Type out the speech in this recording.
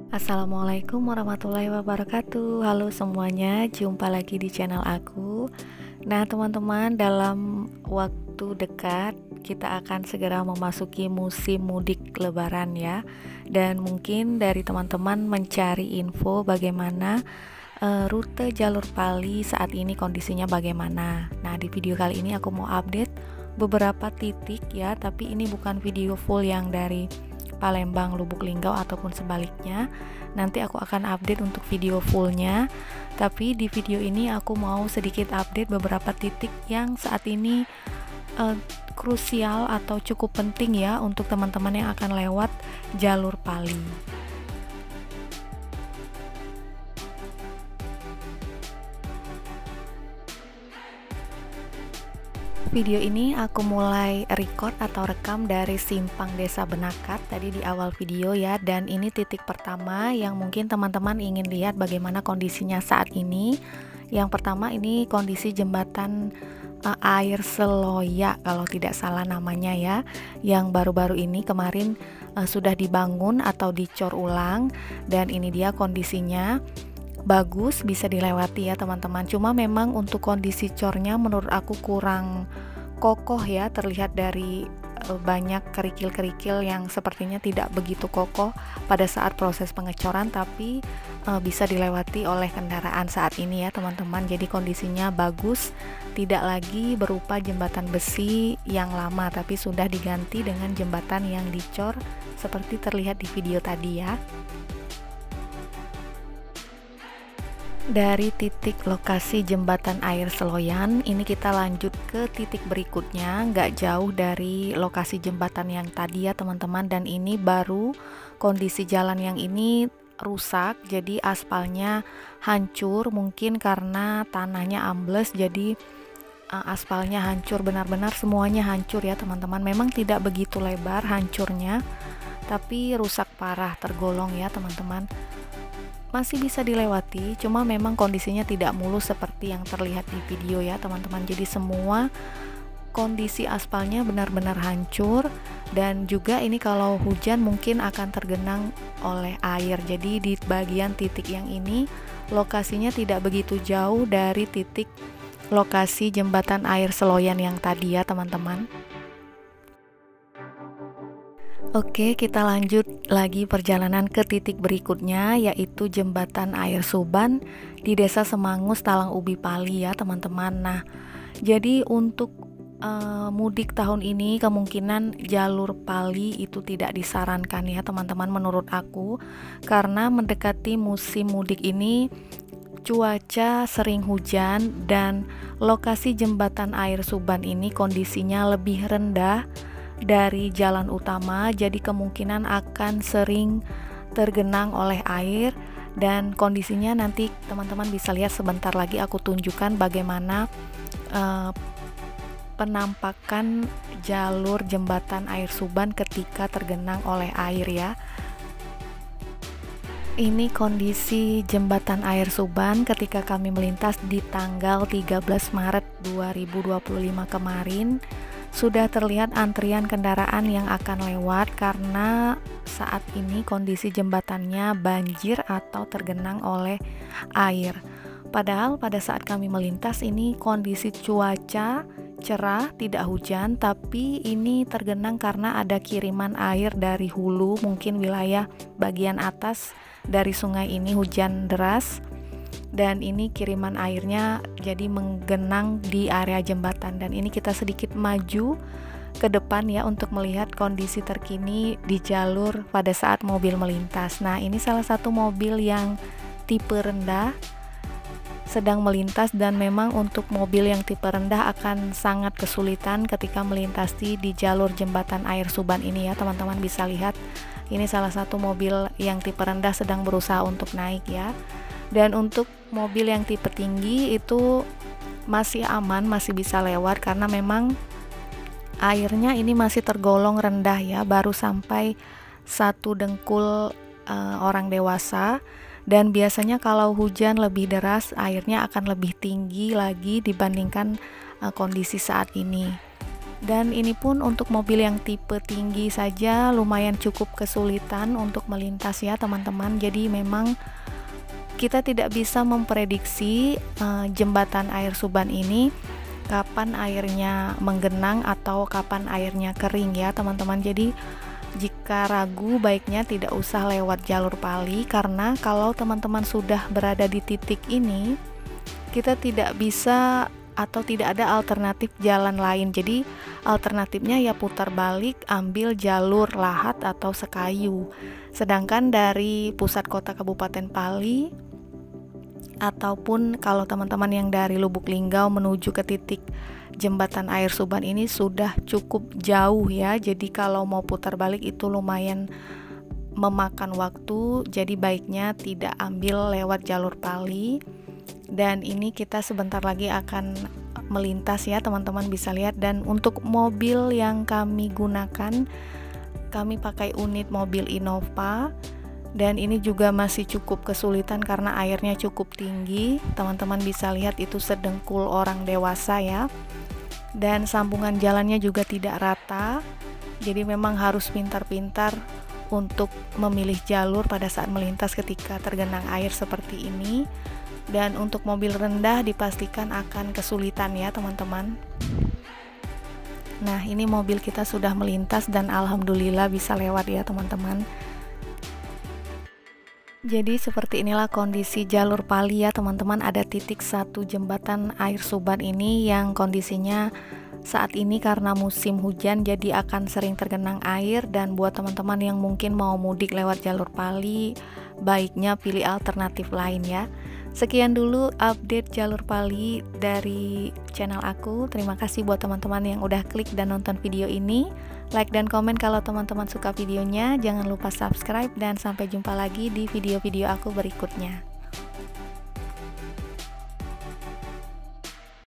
Assalamualaikum warahmatullahi wabarakatuh. Halo semuanya, jumpa lagi di channel aku. Nah teman-teman, dalam waktu dekat kita akan segera memasuki musim mudik lebaran ya. Dan mungkin dari teman-teman mencari info bagaimana rute jalur Pali saat ini kondisinya bagaimana. Nah di video kali ini aku mau update beberapa titik ya, tapi ini bukan video full yang dari Palembang, Lubuk Linggau ataupun sebaliknya. Nanti aku akan update untuk video fullnya, tapi di video ini aku mau sedikit update beberapa titik yang saat ini krusial atau cukup penting ya untuk teman-teman yang akan lewat jalur Pali. Video ini aku mulai record atau rekam dari simpang Desa Benakat tadi di awal video ya, dan ini titik pertama yang mungkin teman-teman ingin lihat bagaimana kondisinya saat ini. Yang pertama ini kondisi jembatan air Seloya kalau tidak salah namanya ya, yang baru-baru ini kemarin sudah dibangun atau dicor ulang, dan ini dia kondisinya bagus, bisa dilewati ya teman-teman. Cuma memang untuk kondisi cornya menurut aku kurang kokoh ya, terlihat dari banyak kerikil-kerikil yang sepertinya tidak begitu kokoh pada saat proses pengecoran, tapi bisa dilewati oleh kendaraan saat ini ya teman-teman. Jadi kondisinya bagus, tidak lagi berupa jembatan besi yang lama, tapi sudah diganti dengan jembatan yang dicor seperti terlihat di video tadi ya. Dari titik lokasi jembatan air Seloyan, ini kita lanjut ke titik berikutnya, nggak jauh dari lokasi jembatan yang tadi ya teman-teman. Dan ini baru kondisi jalan yang ini rusak, jadi aspalnya hancur, mungkin karena tanahnya ambles, jadi aspalnya hancur, benar-benar semuanya hancur ya teman-teman. Memang tidak begitu lebar hancurnya, tapi rusak parah, tergolong ya teman-teman. Masih bisa dilewati, cuma memang kondisinya tidak mulus seperti yang terlihat di video ya teman-teman. Jadi semua kondisi aspalnya benar-benar hancur, dan juga ini kalau hujan mungkin akan tergenang oleh air. Jadi di bagian titik yang ini lokasinya tidak begitu jauh dari titik lokasi jembatan air Seloyan yang tadi ya teman-teman. Oke, kita lanjut lagi perjalanan ke titik berikutnya, yaitu jembatan air Suban di Desa Semangus, Talang Ubi, Pali ya teman-teman. Nah, jadi untuk mudik tahun ini kemungkinan jalur Pali itu tidak disarankan ya teman-teman menurut aku, karena mendekati musim mudik ini cuaca sering hujan, dan lokasi jembatan air Suban ini kondisinya lebih rendah dari jalan utama, jadi kemungkinan akan sering tergenang oleh air. Dan kondisinya nanti teman-teman bisa lihat sebentar lagi, aku tunjukkan bagaimana penampakan jalur jembatan air Suban ketika tergenang oleh air ya. Ini kondisi jembatan air Suban ketika kami melintas di tanggal 13 Maret 2025 kemarin. Sudah terlihat antrian kendaraan yang akan lewat karena saat ini kondisi jembatannya banjir atau tergenang oleh air. Padahal pada saat kami melintas ini kondisi cuaca cerah, tidak hujan, tapi ini tergenang karena ada kiriman air dari hulu, mungkin wilayah bagian atas dari sungai ini hujan deras, dan ini kiriman airnya jadi menggenang di area jembatan. Dan ini kita sedikit maju ke depan ya untuk melihat kondisi terkini di jalur pada saat mobil melintas. Nah, ini salah satu mobil yang tipe rendah sedang melintas, dan memang untuk mobil yang tipe rendah akan sangat kesulitan ketika melintasi di jalur jembatan air Suban ini ya teman-teman. Bisa lihat ini salah satu mobil yang tipe rendah sedang berusaha untuk naik ya. Dan untuk mobil yang tipe tinggi itu masih aman, masih bisa lewat karena memang airnya ini masih tergolong rendah ya, baru sampai satu dengkul orang dewasa. Dan biasanya kalau hujan lebih deras airnya akan lebih tinggi lagi dibandingkan kondisi saat ini. Dan ini pun untuk mobil yang tipe tinggi saja lumayan cukup kesulitan untuk melintas ya teman-teman. Jadi memang kita tidak bisa memprediksi jembatan air Suban ini kapan airnya menggenang atau kapan airnya kering ya teman-teman. Jadi jika ragu baiknya tidak usah lewat jalur Pali, karena kalau teman-teman sudah berada di titik ini kita tidak bisa atau tidak ada alternatif jalan lain. Jadi alternatifnya ya putar balik ambil jalur Lahat atau Sekayu. Sedangkan dari pusat kota Kabupaten Pali ataupun kalau teman-teman yang dari Lubuk Linggau menuju ke titik jembatan air Suban ini sudah cukup jauh ya. Jadi kalau mau putar balik itu lumayan memakan waktu. Jadi baiknya tidak ambil lewat jalur Pali. Dan ini kita sebentar lagi akan melintas ya teman-teman bisa lihat. Dan untuk mobil yang kami gunakan, kami pakai unit mobil Innova. Dan ini juga masih cukup kesulitan karena airnya cukup tinggi. Teman-teman bisa lihat itu sedengkul orang dewasa ya. Dan sambungan jalannya juga tidak rata. Jadi memang harus pintar-pintar untuk memilih jalur pada saat melintas ketika tergenang air seperti ini. Dan untuk mobil rendah dipastikan akan kesulitan ya teman-teman. Nah, ini mobil kita sudah melintas dan alhamdulillah bisa lewat ya teman-teman. Jadi seperti inilah kondisi jalur Pali ya teman-teman. Ada titik satu jembatan air Suban ini yang kondisinya saat ini karena musim hujan jadi akan sering tergenang air. Dan buat teman-teman yang mungkin mau mudik lewat jalur Pali, baiknya pilih alternatif lain ya. Sekian dulu update jalur Pali dari channel aku. Terima kasih buat teman-teman yang udah klik dan nonton video ini. Like dan komen kalau teman-teman suka videonya. Jangan lupa subscribe dan sampai jumpa lagi di video-video aku berikutnya.